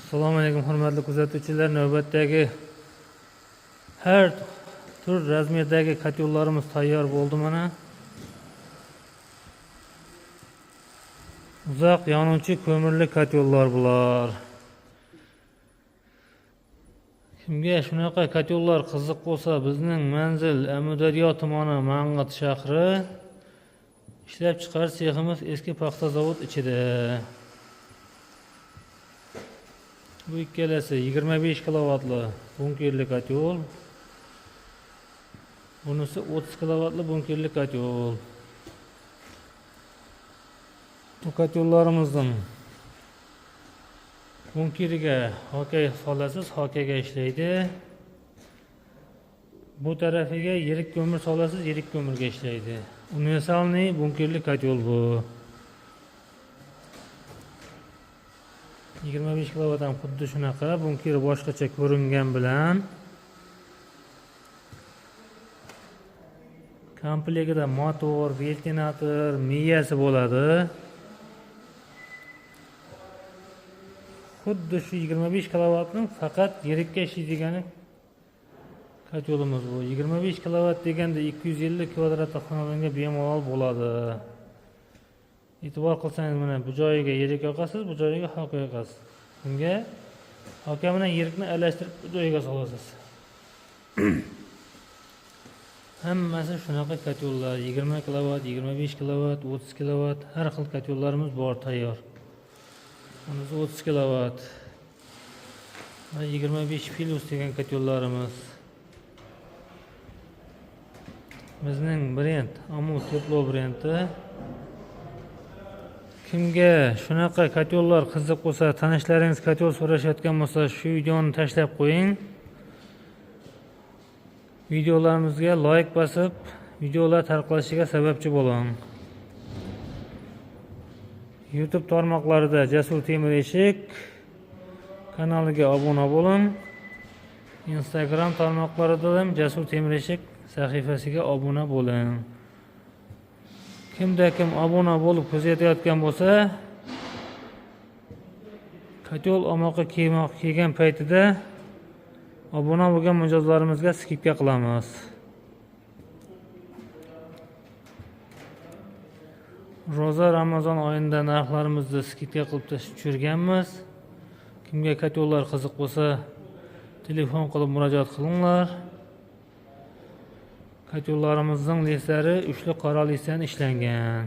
Assalomu alaykum hurmatli kuzatuvchilar. Navbatdagi har tur razmerdagi kotyollarimiz tayyor bo'ldi mana. Uzoq yonuvchi ko'mirli kotyollar bular. Kimga shunaqa kotyollar qiziq bo'lsa, bizning manzil Amudaryo tumani Mang'it shahri ishlab chiqarish seximiz eski paxta zavod ichida. Bu ikkalasi 25 kilovatli bunkerli kotyol. Bunisi 30 kilovatli bunkerli kotyol. Bu kotyollarimizdan bunkeriga hoka solasiz, hokaga ishlaydi. Bu tarafiga yirik ko'mir solasiz, yirik ko'mirga ishlaydi. Universalniy bunkerli kotyol bu. 25 kilovat ham xuddi shunaqa, bunkeri boshqacha ko'ringan bilan komplektida motor, ventinator, miyasi bo'ladi. Xuddi shu 25 kilovatning faqat yirikka ishlaydigani kotyolimiz bu. 25 kilovat deganda 250 kvadrat xonadonga bemalol bo'ladi. E'tibor qilsangiz mana bu joyiga yirik yoqasiz, bu joyiga hoka yoqasiz. Bunga hoka bilan yirikni aralashtirib bu joyiga solasiz. Hammasi shunaqa kotyollar, 20 kilovat, 25 kilovat, 30 kilovat, har xil kotyollarimiz bor tayyor. Bunisi 30 kilovat. Va 25 plus degan kotyollarimiz. Bizning brend Amu Teplo brendi. Kimga shunaqa kotyollar qiziq bo'lsa, tanishlaringiz kotyol so'rashayotgan bo'lsa, shu videoni tashlab qo'ying. Videolarimizga like bosib, videolar tarqalishiga sababchi bo'ling. YouTube tarmoqlarida Jasur Temir Eshik kanaliga obuna bo'ling. Instagram tarmoqlarida ham Jasur Temir Eshik sahifasiga obuna bo'ling. Kimda kim obuna bo'lib kuzatayotgan bo'lsa, kotyol omoqqa kiygan paytida obuna bo'lgan mijozlarimizga skidka qilamiz. Ro'za Ramazon oyida narxlarimizni skidka qilib tushirganmiz. Kimga kotyollar qiziq bo'lsa, telefon qilib murojaat qilinglar. Kotyollarimizning lislari uchli qora lisdan ishlangan.